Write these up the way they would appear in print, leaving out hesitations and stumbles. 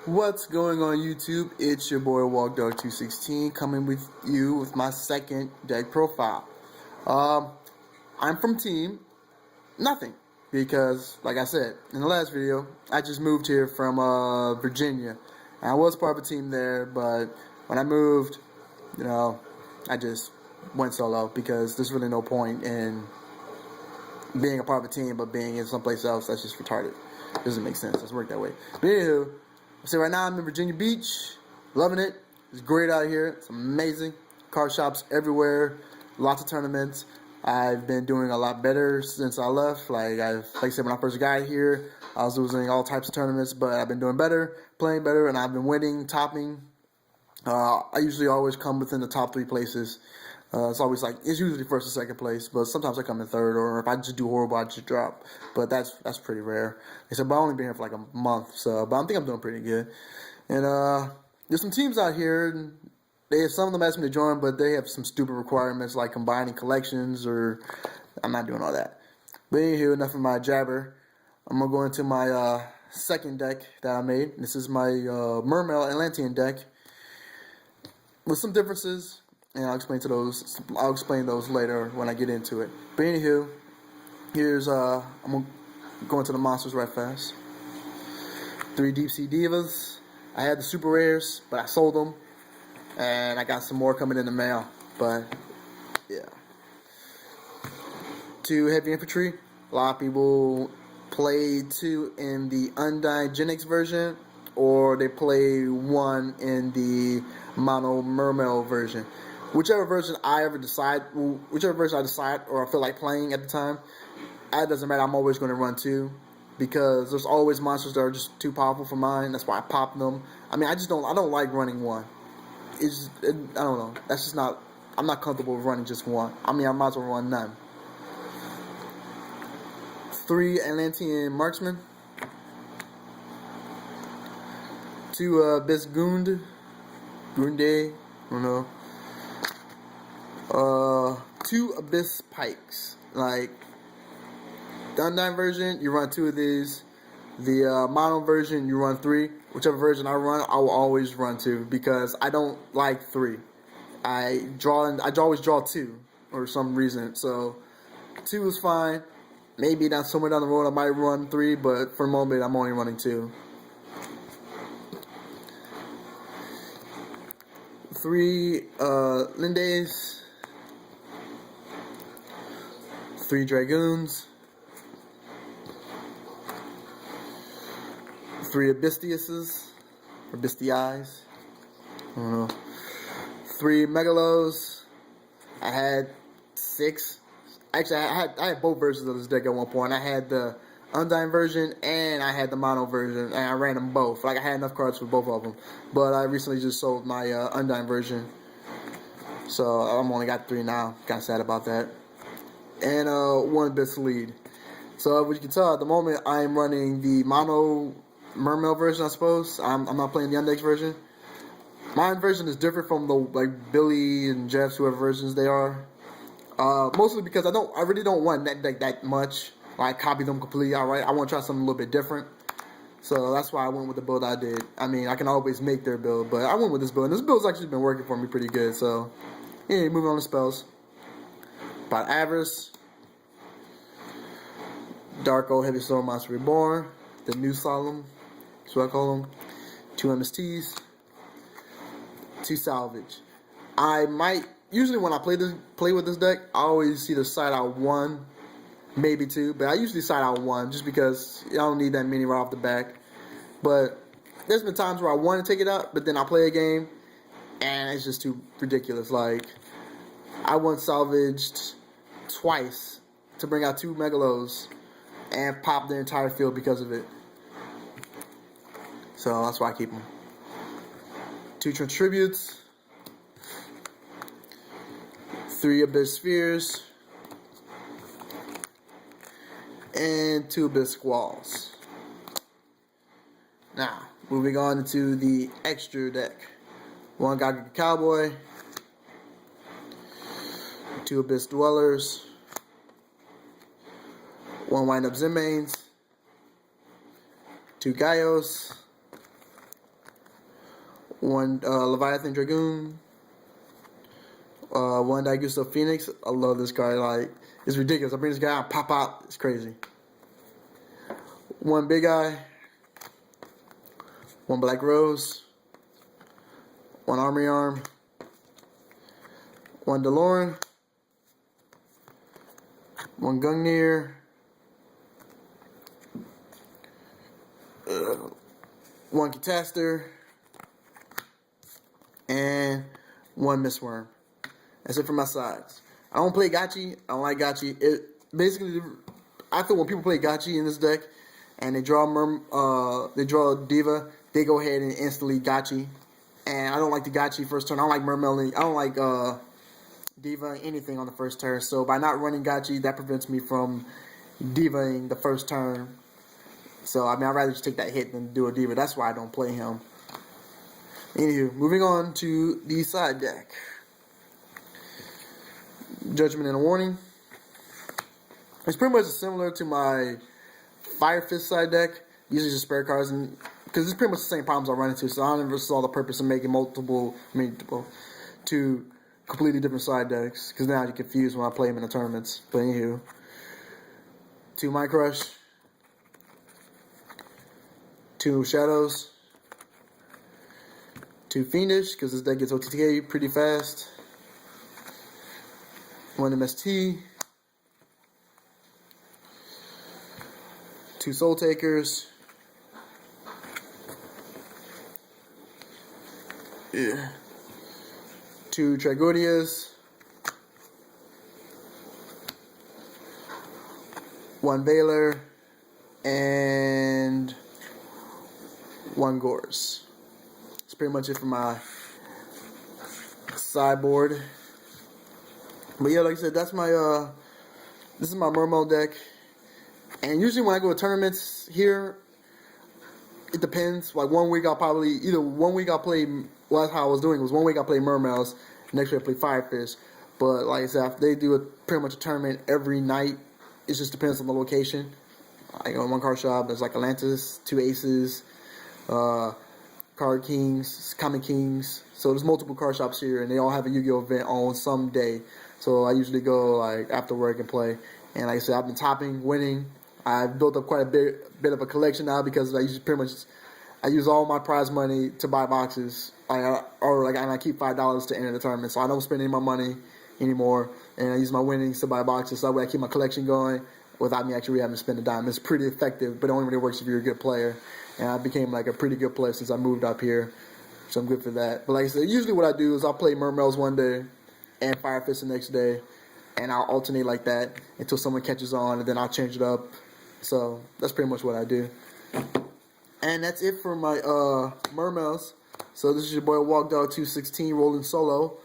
What's going on YouTube? It's your boy walkdawg216 coming with you with my second deck profile. I'm from team nothing because, like I said in the last video, I just moved here from Virginia. And I was part of a team there, but when I moved, I just went solo because there's really no point in being a part of a team, but being in someplace else that's just retarded. It doesn't make sense. It doesn't work that way. But anywho, so right now I'm in Virginia Beach, loving it. It's great out here. It's amazing. Car shops everywhere, lots of tournaments. I've been doing a lot better since I left. Like I said, when I first got here, I was losing all types of tournaments, but I've been doing better, playing better, and I've been winning, topping. I usually always come within the top 3 places. It's usually first or second place, but sometimes I come in third, or if I just do horrible, I just drop. But that's pretty rare. Like I said, but I've only been here for like a month, but I think I'm doing pretty good. And there's some teams out here, and some of them asked me to join, but they have some stupid requirements like combining collections, or I'm not doing all that. But anywho, enough of my jabber. I'm gonna go into my second deck that I made. This is my Mermail Atlantean deck with some differences. And I'll explain those later when I get into it. But anywho, here's I'm gonna go into the monsters right fast. 3 Deep Sea Divas. I had the super rares, but I sold them, and I got some more coming in the mail. But yeah, 2 Heavy Infantry. A lot of people play 2 in the Undying Gen X version, or they play 1 in the mono-mermail version. Whichever version I decide or I feel like playing at the time, it doesn't matter. I'm always going to run 2 because there's always monsters that are just too powerful for mine. That's why I pop them. I mean, I don't like running 1. I don't know. That's just not. I'm not comfortable with running just 1. I mean, I might as well run none. 3 Atlantean Marksmen. 2 Bisgunde. Gunde. I don't know. 2 Abyss Pikes. Like the Undying version, you run 2 of these. The mono version, you run 3. Whichever version I run, I will always run 2 because I don't like 3. I always draw 2 for some reason. So 2 is fine. Maybe somewhere down the road I might run 3, but for the moment I'm only running 2. 3 Lindes. 3 Dragoons, 3 Abystiuses, or Bistii. I don't know. 3 Megalos. I had 6. Actually, I had both versions of this deck at one point. I had the Undying version and I had the mono version, and I ran them both. Like I had enough cards for both of them. But I recently just sold my Undying version, so I'm only got 3 now. Kind of sad about that. And 1 Abyss lead. So what you can tell at the moment, I am running the mono mermail version. I suppose I'm not playing the Undex version. My version is different from the Billy and Jeff's, whoever versions they are. Mostly because I really don't want that deck that much. Like copy them completely outright. I want to try something a little bit different. So that's why I went with the build I did. I mean, I can always make their build, but I went with this build. And this build's actually been working for me pretty good. So yeah, moving on to spells. By Avarice, Dark Old Heavy Storm Monster Reborn, the New Solemn, that's what I call them, 2 MSTs, 2 Salvage. I might, usually when I play with this deck, I always see the side out 1, maybe 2, but I usually side out 1 just because I don't need that many right off the back. But there's been times where I want to take it out, but then I play a game and it's just too ridiculous. Like, I once salvaged twice to bring out 2 Megalos and pop the entire field because of it. So that's why I keep them. 2 Tributes, 3 Abyss Spheres, and 2 Abyss Squalls. Now, moving on into the extra deck. 1 Gaga Cowboy, 2 Abyss Dwellers, 1 Wind Up Zenmaines, 2 Gaios, one Leviathan Dragoon, one Daigusto Phoenix. I love this guy. Like, it's ridiculous. I bring this guy out, pop out. It's crazy. One Big Eye, one Black Rose, one Armory Arm, one DeLorean, one Gungnir, one Cataster, and one Mistworm. That's it for my sides. I don't play Gotchi. I don't like Gotchi. It basically, I feel when people play Gotchi in this deck and they draw a Diva, they go ahead and instantly Gotchi. And I don't like the Gotchi first turn. I don't like Mermail. I don't like Diva anything on the first turn. So by not running Gotchi, that prevents me from Divaing the first turn. So I mean, I'd rather just take that hit than do a Diva. That's why I don't play him. Anywho, moving on to the side deck. Judgment and a Warning. It's pretty much similar to my Fire Fist side deck. Usually just spare cards, and because it's pretty much the same problems I run into. So I never saw the purpose of making two completely different side decks, because now I get confused when I play them in the tournaments. But anywho, 2 Mind Crush, 2 Shadows, 2 Fiendish, because this deck gets OTK pretty fast, 1 MST, 2 Soul Takers, 2 Tragodias, 1 Veiler, and 1 Gorz. That's pretty much it for my sideboard. But yeah, like I said, that's my this is my Mermail deck. And usually when I go to tournaments here, it depends. Like 1 week I'll probably I'll play. Well, that's how I was doing. It was 1 week I play Mermails, next week I play Firefish. But like I said, they do pretty much a tournament every night. It just depends on the location. Like on one card shop, there's like Atlantis, 2 Aces, Card Kings, Common Kings. So there's multiple card shops here, and they all have a Yu-Gi-Oh event on some day. So I usually go like after work and play. And like I said, I've been topping, winning. I've built up quite a bit of a collection now, because I use all my prize money to buy boxes, and I keep $5 to enter the tournament, so I don't spend any of my money anymore, and I use my winnings to buy boxes, so that way I keep my collection going without me actually having to spend a dime. It's pretty effective, but it only really works if you're a good player, and I became like a pretty good player since I moved up here, so I'm good for that. But like I said, usually what I do is I'll play Mermails one day and Fire Fist the next day, and I'll alternate like that until someone catches on, and then I'll change it up. So that's pretty much what I do. And that's it for my Mermails. So this is your boy walkdawg216 rolling solo.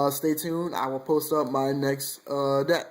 Stay tuned. I will post up my next deck.